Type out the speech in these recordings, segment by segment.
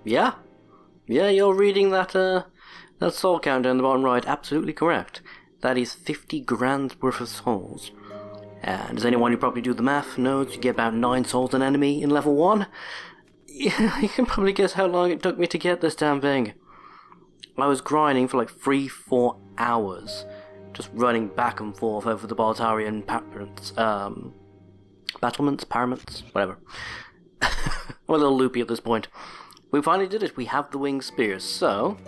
Yeah, you're reading that soul count down the bottom right absolutely correct. That is 50 grand worth of souls. And does anyone who probably do the math knows you get about 9 souls an enemy in level 1? Yeah, you can probably guess how long it took me to get this damn thing. I was grinding for like 3-4 hours, just running back and forth over the Baltarian battlements, whatever. I'm a little loopy at this point. We finally did it. We have the winged spears. So,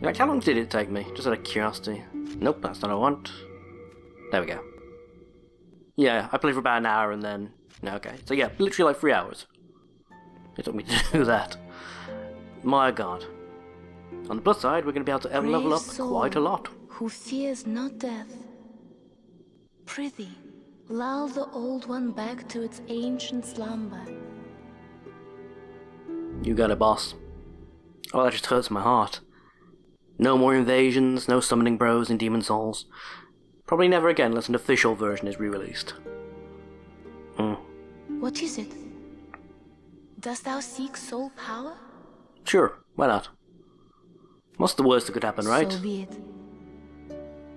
like, how long did it take me? Just out of curiosity. Nope, that's not what I want. There we go. Yeah, I played for about an hour and then... No, okay. So yeah, literally like 3 hours. It took me to do that. My god. On the plus side, we're going to be able to level up quite a lot. Who fears not death. Prithee, lull the old one back to its ancient slumber. You got it, boss. Oh, that just hurts my heart. No more invasions, no summoning bros and demon souls. Probably never again unless an official version is re-released. What is it? Dost thou seek soul power? Sure, why not? What's the worst that could happen, right? So be it.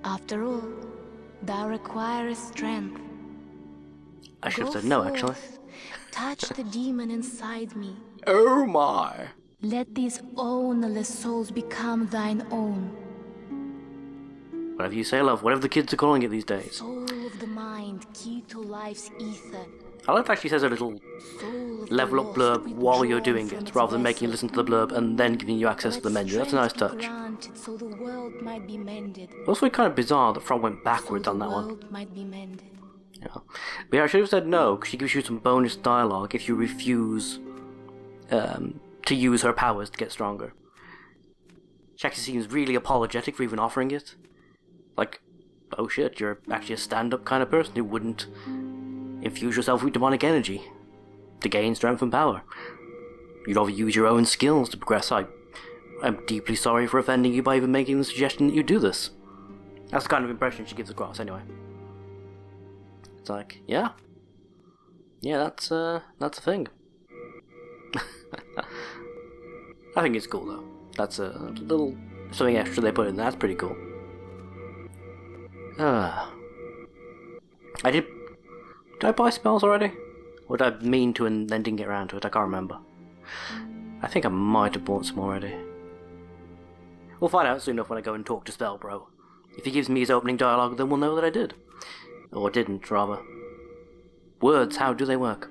After all, thou requirest strength. I should have said no, actually. Touch the demon inside me. Oh my! Let these ownerless souls become thine own. Whatever you say, love. Whatever the kids are calling it these days. Soul of the mind, key to life's ether. I like it actually says a little level up blurb while you're doing it, rather than making you listen to the blurb and then giving you access to the menu. That's a nice touch. So the world might be mended. Also kind of bizarre that From went backwards on that one. Might be mended. Yeah. But yeah, I should have said no, because she gives you some bonus dialogue if you refuse to use her powers to get stronger. She actually seems really apologetic for even offering it. Like, oh shit, you're actually a stand-up kind of person who wouldn't infuse yourself with demonic energy to gain strength and power. You'd rather use your own skills to progress. I'm deeply sorry for offending you by even making the suggestion that you do this. That's the kind of impression she gives across, anyway. It's like, yeah, that's a thing. I think it's cool though. That's a little something extra they put in there. That's pretty cool. Did I buy spells already? Or did I mean to and then didn't get around to it? I can't remember. I think I might have bought some already. We'll find out soon enough when I go and talk to Spellbro. If he gives me his opening dialogue, then we'll know that I did. Or didn't, rather. Words, how do they work?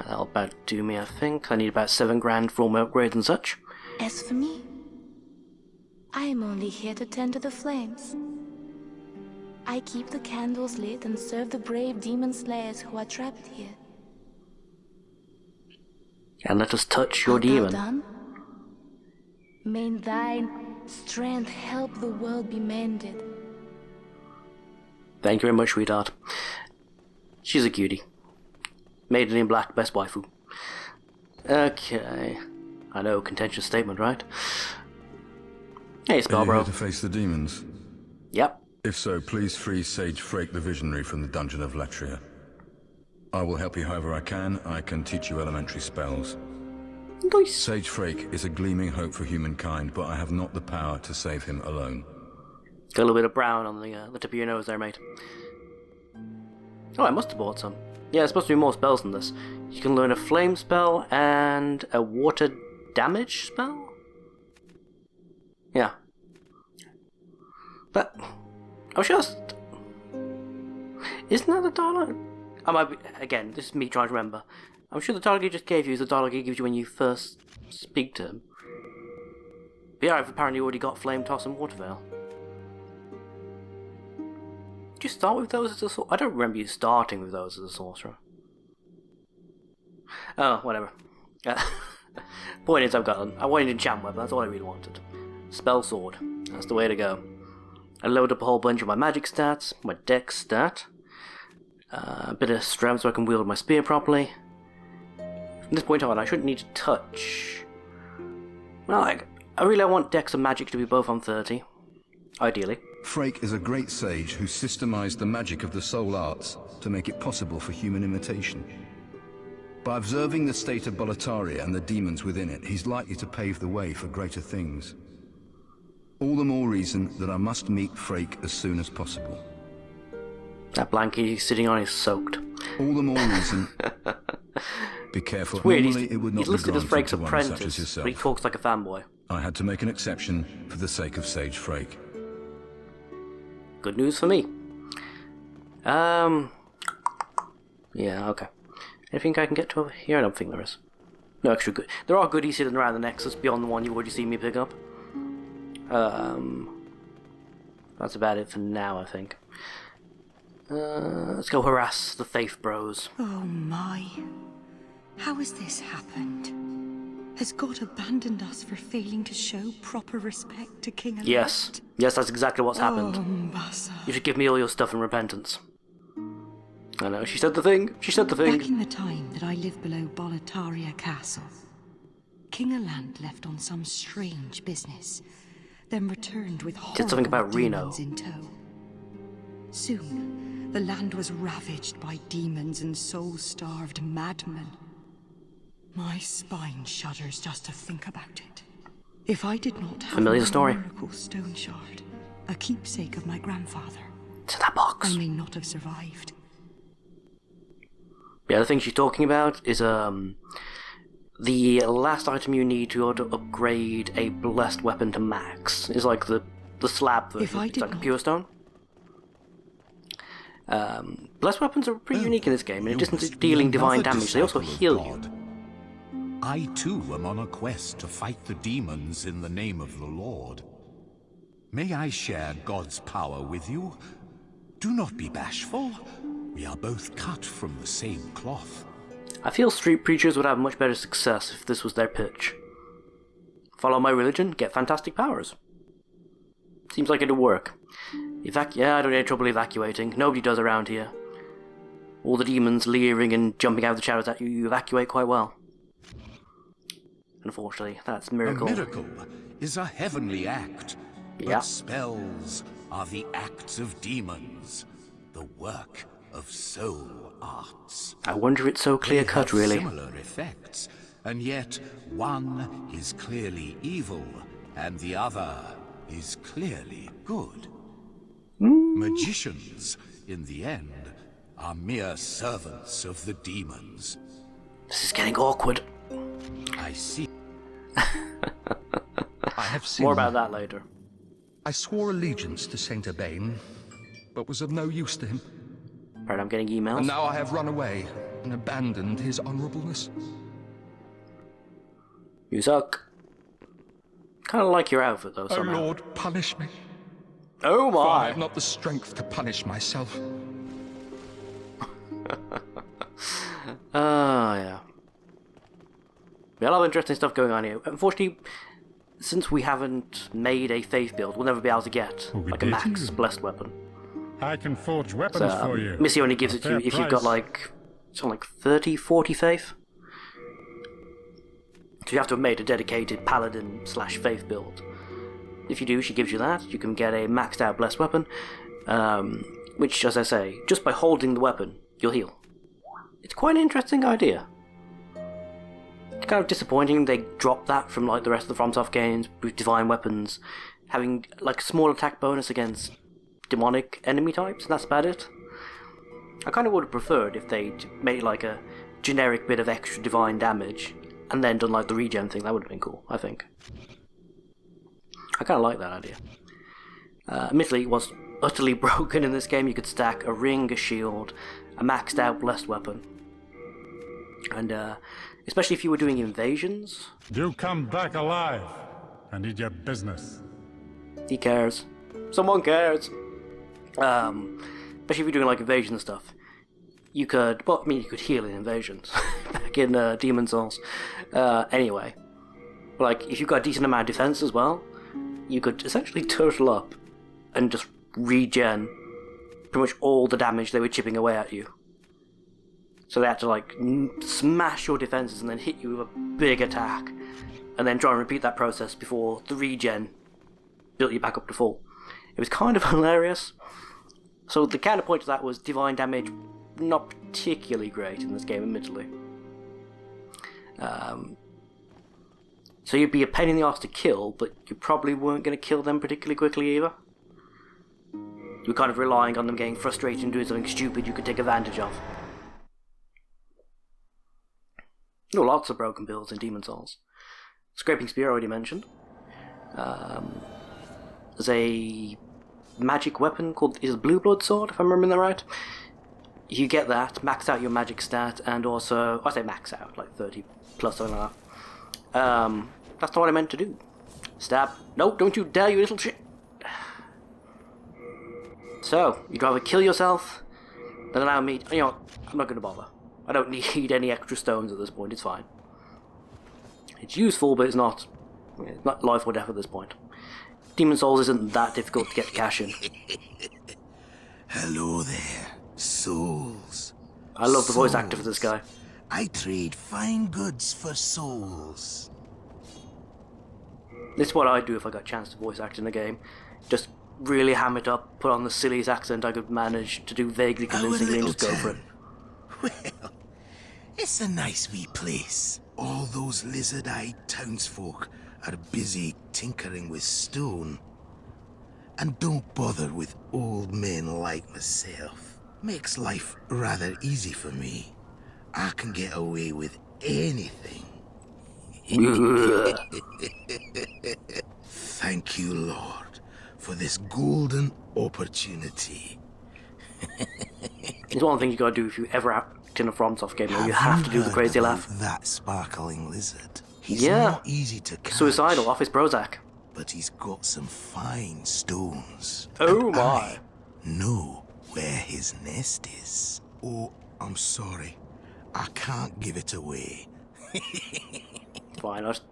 That'll about do me, I think. I need about 7 grand for all my upgrades and such. As for me, I am only here to tend to the flames. I keep the candles lit and serve the brave demon slayers who are trapped here. And let us touch your demon. Done? May thine strength help the world be mended. Thank you very much, sweetheart. She's a cutie. Maiden in black, best waifu. Okay. I know, contentious statement, right? Hey, Spellbro. Are you here to face the demons? Yep. If so, please free Sage Frake the Visionary from the dungeon of Latria. I will help you however I can. I can teach you elementary spells. Nice. Sage Frake is a gleaming hope for humankind, but I have not the power to save him alone. Got a little bit of brown on the tip of your nose there, mate. Oh, I must have bought some. Yeah, there's supposed to be more spells than this. You can learn a flame spell and a water damage spell? Yeah. But I was just... Isn't that the dialogue? I might be... Again, this is me trying to remember. I'm sure the dialogue he just gave you is the dialogue he gives you when you first speak to him. But yeah, I've apparently already got Flame Toss and Water Veil. Did you start with those as a sorcerer? I don't remember you starting with those as a sorcerer. Oh, whatever. Point is, I've got them. I wanted an enchant weapon, that's all I really wanted. Spell Sword. That's the way to go. I load up a whole bunch of my magic stats, my dex stat, a bit of strength so I can wield my spear properly. From this point on, I shouldn't need to touch. Well, I really want dex and magic to be both on 30, ideally. Frake is a great sage who systemized the magic of the soul arts to make it possible for human imitation. By observing the state of Boletaria and the demons within it, he's likely to pave the way for greater things. All the more reason that I must meet Frake as soon as possible. That blanket he's sitting on is soaked. All the more reason. Be careful. It's weird, Normally, it would not he's listed be as granted Frake's to one such as apprentice, yourself. but he talks like a fanboy. I had to make an exception for the sake of Sage Frake. Good news for me. Yeah, okay. Anything I can get to over here? I don't think there is. No extra good. There are goodies hidden around the Nexus beyond the one you've already seen me pick up. That's about it for now, I think. Let's go harass the Faith Bros. Oh my. How has this happened? Has God abandoned us for failing to show proper respect to King Elect? Yes. Yes, that's exactly what's happened. Oh, Mbassa. You should give me all your stuff in repentance. I know, she said the thing. She said the thing. Back in the time that I lived below Boletaria Castle, King Eland left on some strange business, then returned with Did something about horrible Reno. demons in tow. Soon, the land was ravaged by demons and soul-starved madmen. My spine shudders just to think about it. If I did not have Familiar my story. miracle stone shard, a keepsake of my grandfather, It's in that box. I may not have survived. The other thing she's talking about is the last item you need to upgrade a blessed weapon to max is like the slab version. It's like a pure stone. Blessed weapons are pretty unique in this game. In addition to dealing divine damage, they also heal you. I too am on a quest to fight the demons in the name of the Lord. May I share God's power with you? Do not be bashful. We are both cut from the same cloth. I feel street preachers would have much better success if this was their pitch. Follow my religion, get fantastic powers. Seems like it'd work. Yeah, I don't have trouble evacuating. Nobody does around here. All the demons leering and jumping out of the shadows at you, you evacuate quite well. Unfortunately, that's a miracle. A miracle is a heavenly act, but Yeah. spells are the acts of demons, the work of soul arts. I wonder it's so They clear-cut, have really. similar effects, and yet one is clearly evil, and the other is clearly good. Magicians, in the end, are mere servants of the demons. This is getting awkward. I see. I have sinned. More about that later. I swore allegiance to Saint Urbain, but was of no use to him. Right, I'm getting emails. And now I have run away and abandoned his honorableness. You suck. Kind of like your outfit, though, Oh somehow. Lord, punish me. Oh For I my! have not the strength to punish myself. Yeah. A lot of interesting stuff going on here. Unfortunately, since we haven't made a faith build, we'll never be able to get we like a did. max blessed weapon. I can forge weapons So, for you. Missy only gives A it to you fair if you've got price. like something like 30, 40 faith. So you have to have made a dedicated paladin / faith build. If you do, she gives you that. You can get a maxed out blessed weapon, which, as I say, just by holding the weapon, you'll heal. It's quite an interesting idea. It's kind of disappointing they dropped that from like the rest of the FromSoft games with divine weapons, having like a small attack bonus against demonic enemy types, and that's about it. I kind of would have preferred if they'd made like a generic bit of extra divine damage and then done like the regen thing. That would have been cool, I think. I kind of like that idea. Admittedly, it was utterly broken in this game. You could stack a ring, a shield, a maxed out blessed weapon. And especially if you were doing invasions, You come back alive. I need your business. he cares. Someone cares. Especially if you're doing like invasion and stuff. You could, well, I mean, you could heal in invasions back in Demon Souls. Anyway, like if you've got a decent amount of defense as well, you could essentially turtle up and just regen pretty much all the damage they were chipping away at you. So they had to like smash your defenses and then hit you with a big attack, and then try and repeat that process before the regen built you back up to full. It was kind of hilarious. So the counterpoint to that was divine damage not particularly great in this game, admittedly. So you'd be a pain in the arse to kill, but you probably weren't going to kill them particularly quickly either. You're kind of relying on them getting frustrated and doing something stupid you could take advantage of. There are lots of broken builds in Demon Souls. Scraping Spear, already mentioned. There's a magic weapon called is Blue Blood Sword, if I'm remembering that right. You get that, max out your magic stat, and also, I say max out, like 30 plus, something like that. That's not what I meant to do. Stab. No, don't you dare, you little shit. So, you'd rather kill yourself than allow me to, I'm not going to bother. I don't need any extra stones at this point, it's fine. It's useful, but it's not life or death at this point. Demon Souls isn't that difficult to get cash in. Hello there, souls. I love the voice actor for this guy. I trade fine goods for souls. This is what I'd do if I got a chance to voice act in the game. Just really ham it up, put on the silliest accent I could manage to do vaguely convincingly and just go for it. Well, it's a nice wee place. All those lizard-eyed townsfolk are busy tinkering with stone. And don't bother with old men like myself. Makes life rather easy for me. I can get away with anything. Thank you, Lord, for this golden opportunity. It's one of the things you gotta do if you ever act in a FromSoft game, where you have to do the crazy laugh. That sparkling lizard. He's Yeah. not easy to catch. Suicidal, Office Prozac. But he's got some fine stones. Oh and my. I know where his nest is. Oh, I'm sorry. I can't give it away. Fine, I'll just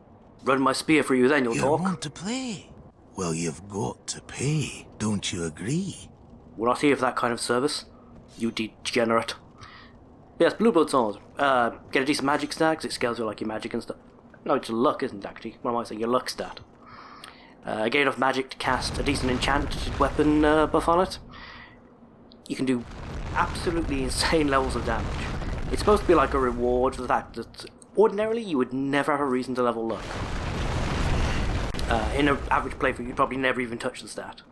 run my spear for you then, you'll You talk. want to play? Well, you've got to pay. Don't you agree? We're not here for that kind of service, you degenerate. Yes, Blue Blood Sword. Get a decent magic stat, 'cause it scales with like your magic and stuff. No, it's your luck, isn't it, actually? What am I saying? Your luck stat. Get enough magic to cast a decent enchanted weapon buff on it. You can do absolutely insane levels of damage. It's supposed to be like a reward for the fact that ordinarily you would never have a reason to level luck. In an average playthrough, you'd probably never even touch the stat.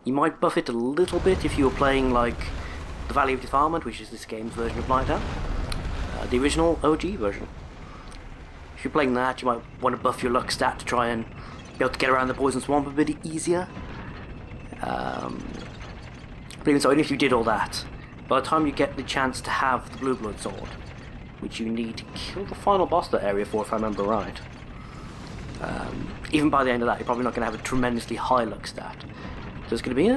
You might buff it a little bit if you were playing like the Valley of Defilement, which is this game's version of Blighttown, the original OG version. If you're playing that, you might want to buff your luck stat to try and be able to get around the poison swamp a bit easier. But even so, even if you did all that, by the time you get the chance to have the Blue Blood Sword, which you need to kill the final boss of that area for, if I remember right, even by the end of that, you're probably not going to have a tremendously high luck stat. So it's going to be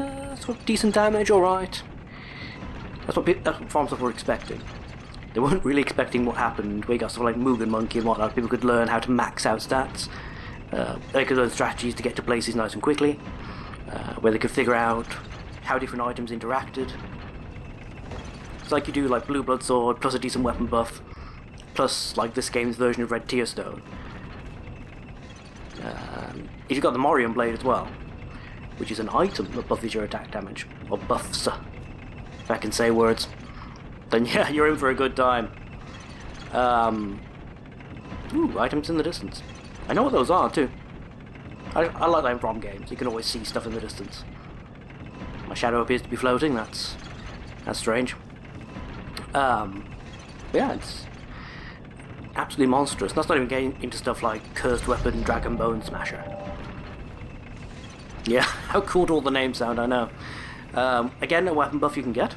sort of decent damage, alright. That's what FromSoft were expecting. They weren't really expecting what happened where you got stuff like Mugen Monkey and whatnot. People could learn how to max out stats. They could learn strategies to get to places nice and quickly. Where they could figure out how different items interacted. It's like you do like Blue Blood Sword plus a decent weapon buff, plus like this game's version of Red Tear Stone. If you've got the Morion Blade as well, which is an item that buffs your attack damage, or buffs, if I can say words, then yeah, you're in for a good time. Ooh, items in the distance. I know what those are too. I like that in From games, you can always see stuff in the distance. My shadow appears to be floating, that's strange. Yeah, it's absolutely monstrous. That's not even getting into stuff like Cursed Weapon, Dragon Bone Smasher. Yeah, how cool do all the names sound, I know. Again, a weapon buff you can get,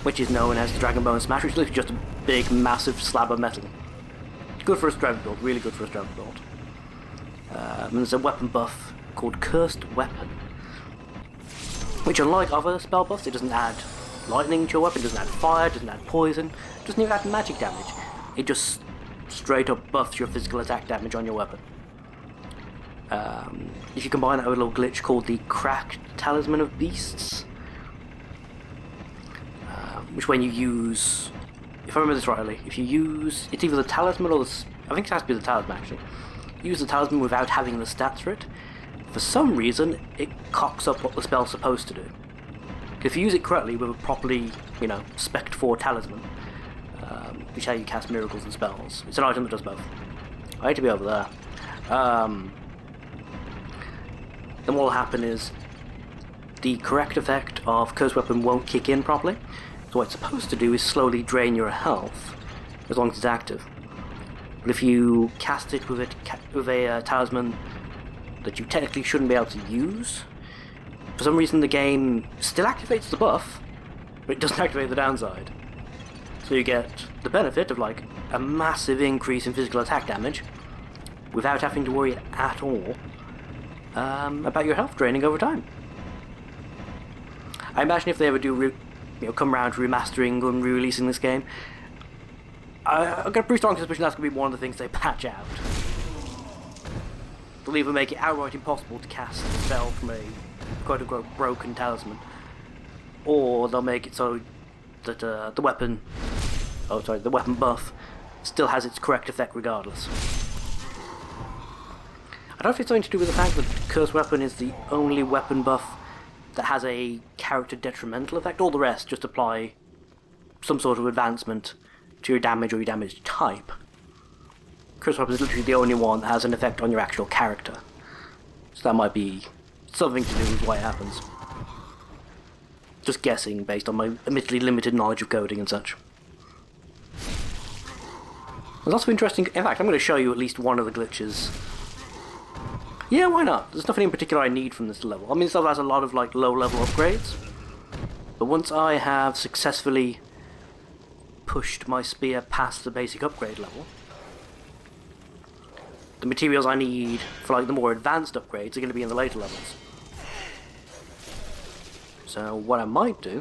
which is known as the Dragon Bone Smasher, which looks just a big, massive slab of metal. Good for a strength build, really good for a strength build. And there's a weapon buff called Cursed Weapon, which, unlike other spell buffs, it doesn't add lightning to your weapon, it doesn't add fire, it doesn't add poison, it doesn't even add magic damage. It just straight up buffs your physical attack damage on your weapon. If you combine that with a little glitch called the Cracked Talisman of Beasts, which when you use, if I remember this rightly, if you use, it's either the talisman or I think it has to be the talisman actually. Use the talisman without having the stats for it. For some reason, it cocks up what the spell's supposed to do. If you use it correctly with a properly, Spect 4 talisman, which is how you cast miracles and spells. It's an item that does both. I need to be over there. Then what will happen is the correct effect of Curse Weapon won't kick in properly. So what it's supposed to do is slowly drain your health, as long as it's active. But if you cast it with a talisman that you technically shouldn't be able to use, for some reason the game still activates the buff, but it doesn't activate the downside. So you get the benefit of like a massive increase in physical attack damage without having to worry at all about your health draining over time. I imagine if they ever do come around to remastering and re-releasing this game, I've got a pretty strong suspicion that's going to be one of the things they patch out. They'll either make it outright impossible to cast a spell from a quote-unquote broken talisman, or they'll make it so that the weapon buff still has its correct effect regardless. I don't know if it's something to do with the fact that Curse Weapon is the only weapon buff that has a character detrimental effect. All the rest just apply some sort of advancement to your damage or your damage type. Curse Weapon is literally the only one that has an effect on your actual character. So that might be something to do with why it happens. Just guessing based on my admittedly limited knowledge of coding and such. There's lots of interesting... In fact, I'm going to show you at least one of the glitches. Yeah, why not? There's nothing in particular I need from this level. I mean, this level has a lot of like low-level upgrades. But once I have successfully pushed my spear past the basic upgrade level, the materials I need for like the more advanced upgrades are going to be in the later levels. So what I might do,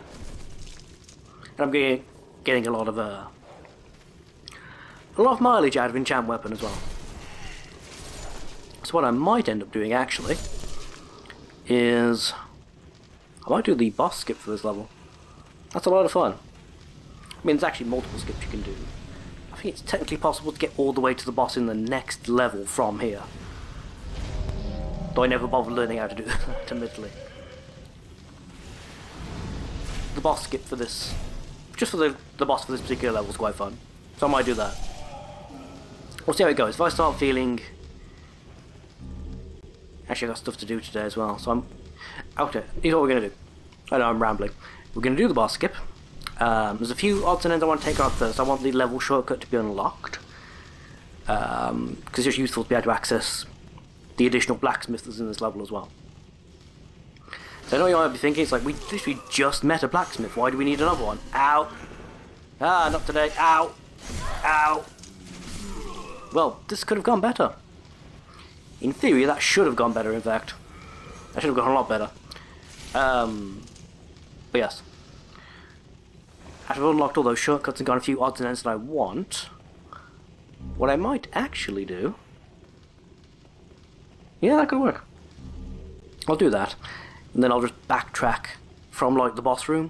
and I'm getting a lot of mileage out of Enchant Weapon as well. So what I might end up doing actually is I might do the boss skip for this level. That's a lot of fun. I mean, there's actually multiple skips you can do. I think it's technically possible to get all the way to the boss in the next level from here. Though I never bothered learning how to do that, admittedly. The boss skip for this, just for the boss for this particular level is quite fun. So I might do that. We'll see how it goes. If I start feeling... Actually, I've got stuff to do today as well, so I'm... Okay, here's what we're going to do. I know I'm rambling. We're going to do the boss skip. There's a few odds and ends I want to take out first. I want the level shortcut to be unlocked. Because it's useful to be able to access the additional blacksmith that's in this level as well. So I know you might be thinking, it's like, we literally just met a blacksmith. Why do we need another one? Ow! Ah, not today. Ow! Ow! Well, this could have gone better. In theory, that should have gone better, in fact. That should have gone a lot better. But yes. After I've unlocked all those shortcuts and got a few odds and ends that I want, what I might actually do... Yeah, that could work. I'll do that. And then I'll just backtrack from, like, the boss room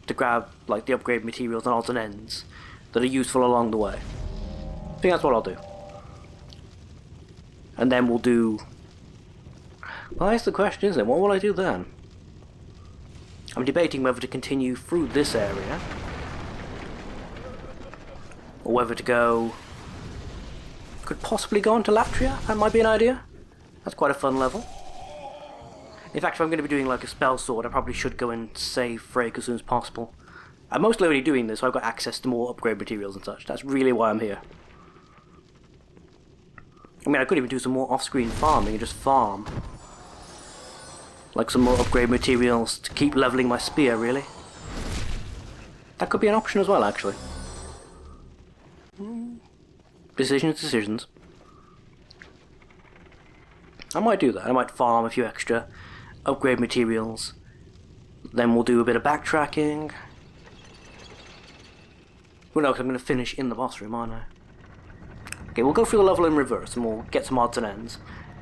to grab, like, the upgrade materials and odds and ends that are useful along the way. I think that's what I'll do. And then we'll do... Well, that's the question, isn't it? What will I do then? I'm debating whether to continue through this area, or whether to go... Could possibly go on to Latria? That might be an idea. That's quite a fun level. In fact, if I'm going to be doing like a spell sword, I probably should go and save Freyk as soon as possible. I'm mostly only doing this so I've got access to more upgrade materials and such. That's really why I'm here. I mean, I could even do some more off-screen farming and just farm. Like some more upgrade materials to keep leveling my spear, really. That could be an option as well, actually. Decisions. I might do that. I might farm a few extra upgrade materials. Then we'll do a bit of backtracking. Well, no, because I'm going to finish in the boss room, aren't I? Okay, we'll go through the level in reverse and we'll get some odds and ends.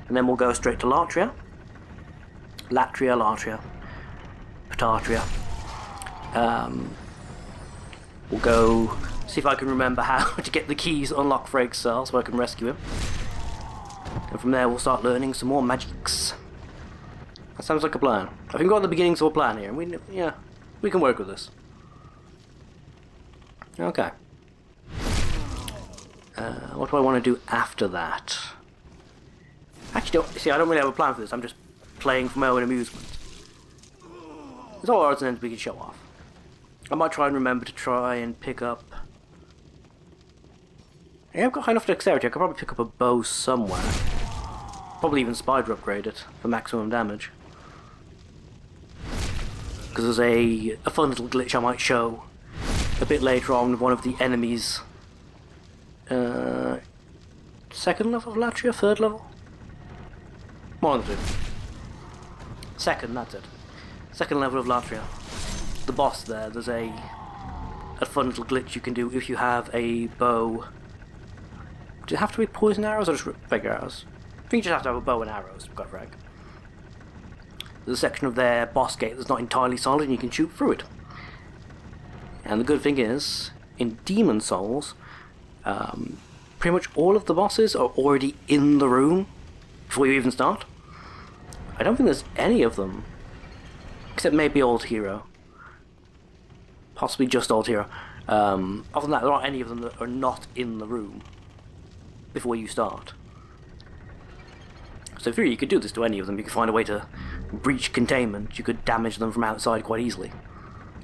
And then we'll go straight to Latria. Latria. Patatria. We'll go see if I can remember how to get the keys, unlock Freyk's cell so I can rescue him. And from there we'll start learning some more magics. That sounds like a plan. I think we've got the beginnings of a plan here, and we can work with this. Okay. What do I want to do after that? Actually, I don't really have a plan for this. I'm just playing for my own amusement. There's all odds and ends we can show off. I might try and remember to try and pick up... Yeah, I've got high enough dexterity. I could probably pick up a bow somewhere. Probably even spider upgrade it for maximum damage. Because there's a fun little glitch I might show a bit later on with one of the enemies. Second level of Latria? Third level? One of the two. Second, that's it. Second level of Latria. The boss there's a fun little glitch you can do if you have a bow. Does it have to be poison arrows or just regular arrows? I think you just have to have a bow and arrows, got right. There's a section of their boss gate that's not entirely solid and you can shoot through it. And the good thing is, in Demon Souls, pretty much all of the bosses are already in the room before you even start. I don't think there's any of them, except maybe Old Hero. Possibly just Old Hero. Other than that, there aren't any of them that are not in the room before you start. So if you could do this to any of them, you could find a way to breach containment, you could damage them from outside quite easily.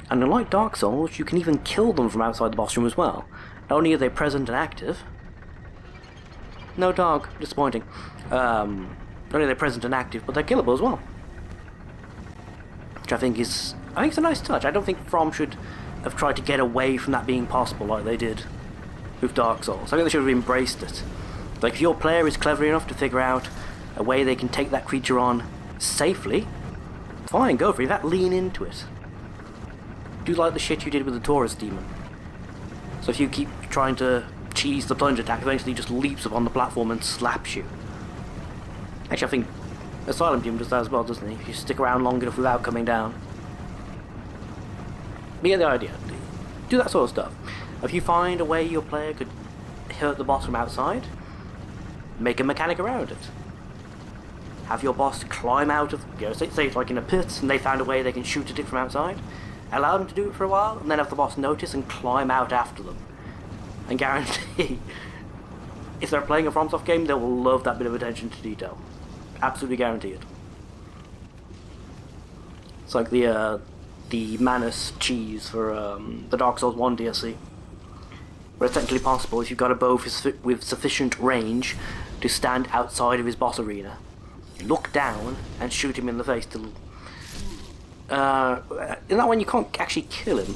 And unlike Dark Souls, you can even kill them from outside the boss room as well. Not only are they present and active... No dog, disappointing. Not only are they present and active, but they're killable as well. Which I think it's a nice touch. I don't think From should have tried to get away from that being possible like they did with Dark Souls. I think they should have embraced it. Like, if your player is clever enough to figure out a way they can take that creature on safely, fine, go for it. In fact, lean into it. Do like the shit you did with the Taurus demon. So if you keep trying to cheese the plunge attack, eventually he just leaps upon the platform and slaps you. Actually, I think Asylum Demon does that as well, doesn't he? If you stick around long enough without coming down. But you get the idea. Do that sort of stuff. If you find a way your player could hurt the boss from outside, make a mechanic around it. Have your boss climb out of, say it's like in a pit, and they found a way they can shoot at it from outside. Allow them to do it for a while, and then have the boss notice and climb out after them. And guarantee, if they're playing a FromSoft game, they will love that bit of attention to detail. Absolutely guarantee it. It's like the Manus cheese for the Dark Souls 1 DLC. Where it's technically possible if you've got a bow with sufficient range to stand outside of his boss arena, look down and shoot him in the face till... in that one you can't actually kill him.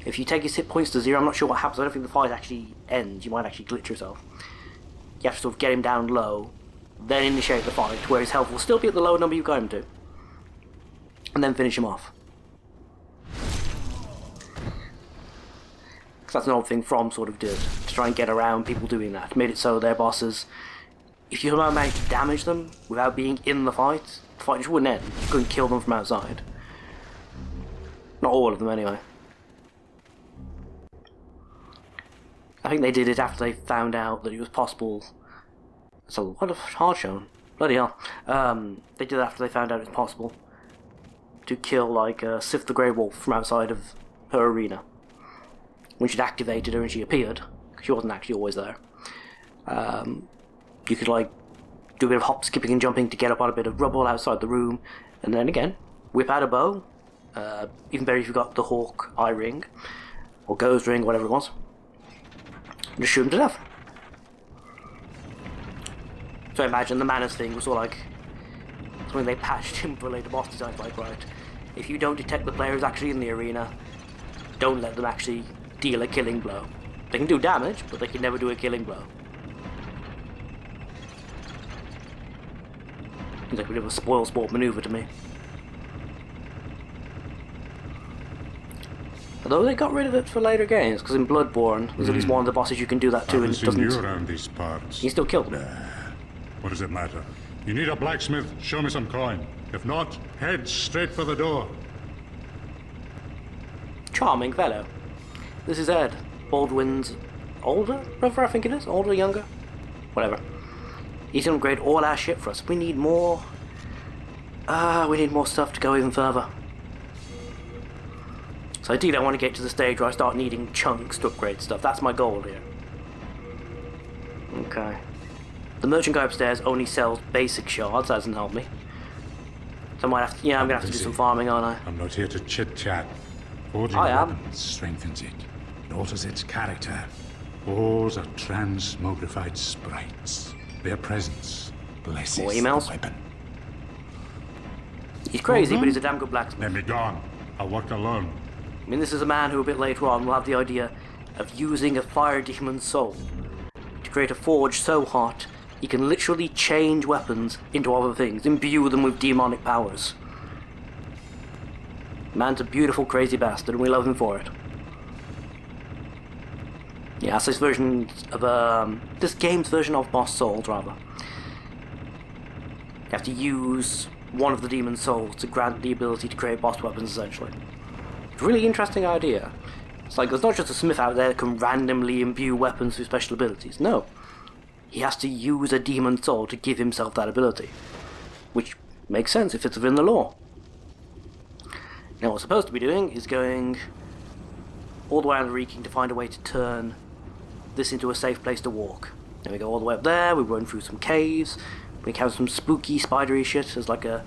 If you take his hit points to 0, I'm not sure what happens. I don't think the fight actually ends. You might actually glitch yourself. You have to sort of get him down low, then initiate the fight, where his health will still be at the lower number you got him to. And then finish him off. Because that's an old thing From sort of did, to try and get around people doing that. Made it so their bosses, if you somehow managed to damage them without being in the fight just wouldn't end. You couldn't kill them from outside. Not all of them, anyway. I think they did it after they found out that it was possible. That's a lot of hard shown. Bloody hell. They did it after they found out it was possible to kill, like, Sif the Grey Wolf from outside of her arena. When she'd activated her and she appeared, because she wasn't actually always there. You could, like, do a bit of hop, skipping and jumping to get up on a bit of rubble outside the room, and then again, whip out a bow. Even better if you've got the Hawk eye ring, or Ghost ring, whatever it was. Just shoot him to death. So I imagine the Manus thing was sort of like something they patched in for later boss designs, like, right, if you don't detect the player who's actually in the arena, don't let them actually deal a killing blow. They can do damage, but they can never do a killing blow. Seems like a bit of a spoil sport maneuver to me. Although they got rid of it for later games, because in Bloodborne, there's at least one of the bosses you can do that to, and it doesn't... you around these parts. You still kill them. What does it matter? You need a blacksmith, show me some coin. If not, head straight for the door. Charming fellow. This is Ed, Baldwin's older brother, I think it is? Older, younger? Whatever. He's gonna upgrade all our shit for us. We need more... we need more stuff to go even further. So ideally I want to get to the stage where I start needing chunks to upgrade stuff. That's my goal here. Okay. The merchant guy upstairs only sells basic shards. That doesn't help me. So I might have to, I'm gonna have to do some farming, aren't I? I'm not here to chit-chat. Forging I am. weapons strengthens it. It alters its character. Walls are transmogrified sprites. Their presence blesses More emails? the weapon. He's crazy, but he's a damn good blacksmith. Let me gone. I'll work alone. I mean, this is a man who a bit later on will have the idea of using a fire demon's soul to create a forge so hot he can literally change weapons into other things, imbue them with demonic powers. Man's a beautiful, crazy bastard, and we love him for it. Yeah, that's this version of, this game's version of Boss Souls, rather. You have to use one of the demon's souls to grant the ability to create boss weapons, essentially. It's a really interesting idea. It's like, there's not just a smith out there that can randomly imbue weapons with special abilities. No. He has to use a demon soul to give himself that ability. Which makes sense if it's within the law. Now what we're supposed to be doing is going all the way around the Reeking to find a way to turn this into a safe place to walk. Then we go all the way up there, we run through some caves, we encounter some spooky spidery shit as like a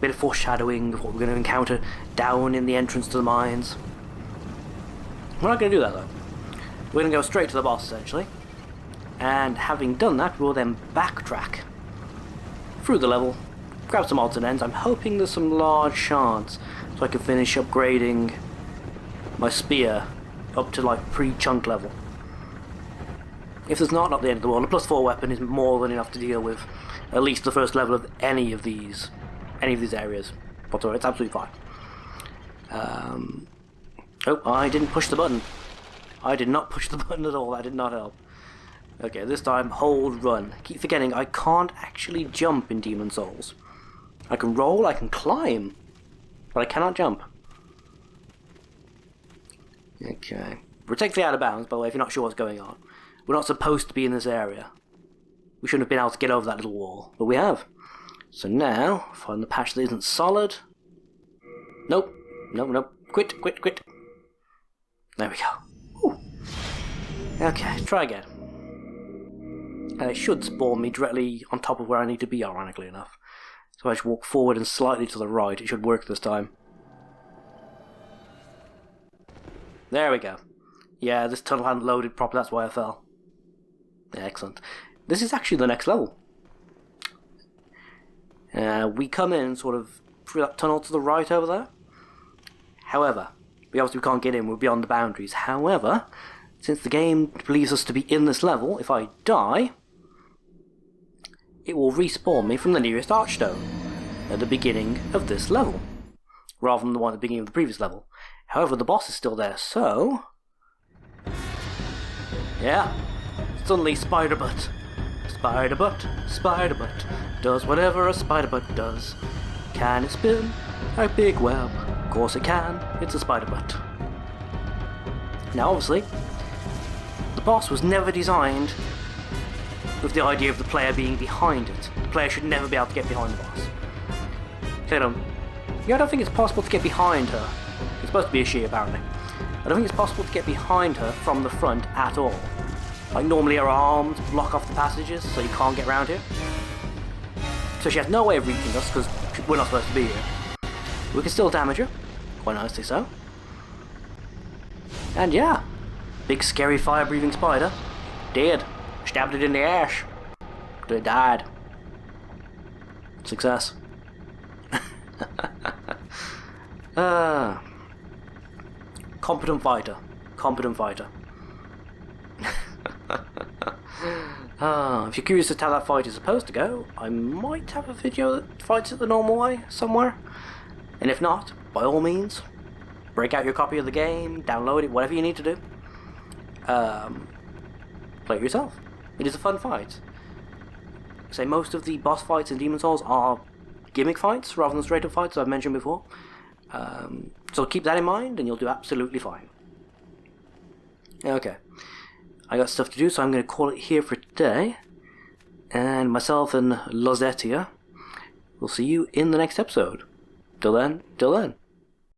bit of foreshadowing of what we're going to encounter down in the entrance to the mines. We're not going to do that though. We're going to go straight to the boss essentially. And having done that, we'll then backtrack through the level, grab some odds and ends. I'm hoping there's some large shards so I can finish upgrading my spear up to like pre-chunk level. If there's not the end of the world. A +4 weapon is more than enough to deal with at least the first level of any of these areas. But it's absolutely fine. Oh, I didn't push the button. I did not push the button at all. That did not help. Okay, this time, hold, run. Keep forgetting, I can't actually jump in Demon Souls. I can roll, I can climb, but I cannot jump. Okay. We're technically out of bounds, by the way, if you're not sure what's going on. We're not supposed to be in this area. We shouldn't have been able to get over that little wall, but we have. So now, find the patch that isn't solid. Nope. Nope. Quit. There we go. Ooh. Okay, try again. And it should spawn me directly on top of where I need to be, ironically enough. So I just walk forward and slightly to the right. It should work this time. There we go. Yeah, this tunnel hadn't loaded properly, that's why I fell. Excellent. This is actually the next level. We come in sort of through that tunnel to the right over there. However, we obviously can't get in, we're beyond the boundaries. However, since the game believes us to be in this level, if I die, it will respawn me from the nearest archstone at the beginning of this level, rather than the one at the beginning of the previous level. However, the boss is still there, so... yeah, suddenly Spider-Butt. Spider-Butt does whatever a Spider-Butt does. Can it spin a big web? Of course it can, it's a Spider-Butt. Now obviously, the boss was never designed with the idea of the player being behind it. The player should never be able to get behind the boss. I don't think it's possible to get behind her. It's supposed to be a she, apparently. I don't think it's possible to get behind her from the front at all. Like, normally her arms block off the passages, so you can't get around here. So she has no way of reaching us, because we're not supposed to be here. We can still damage her, quite nicely so. And yeah, big scary fire-breathing spider. Dead. Stabbed it in the ass. It died. Success. Competent fighter. If you're curious as to how that fight is supposed to go, I might have a video that fights it the normal way somewhere. And if not, by all means, break out your copy of the game, download it, whatever you need to do. Play it yourself. It is a fun fight. Say most of the boss fights in Demon Souls are gimmick fights rather than straight up fights, as I've mentioned before. So keep that in mind and you'll do absolutely fine. Okay. I got stuff to do, so I'm going to call it here for today. And myself and Lozetia will see you in the next episode. Till then.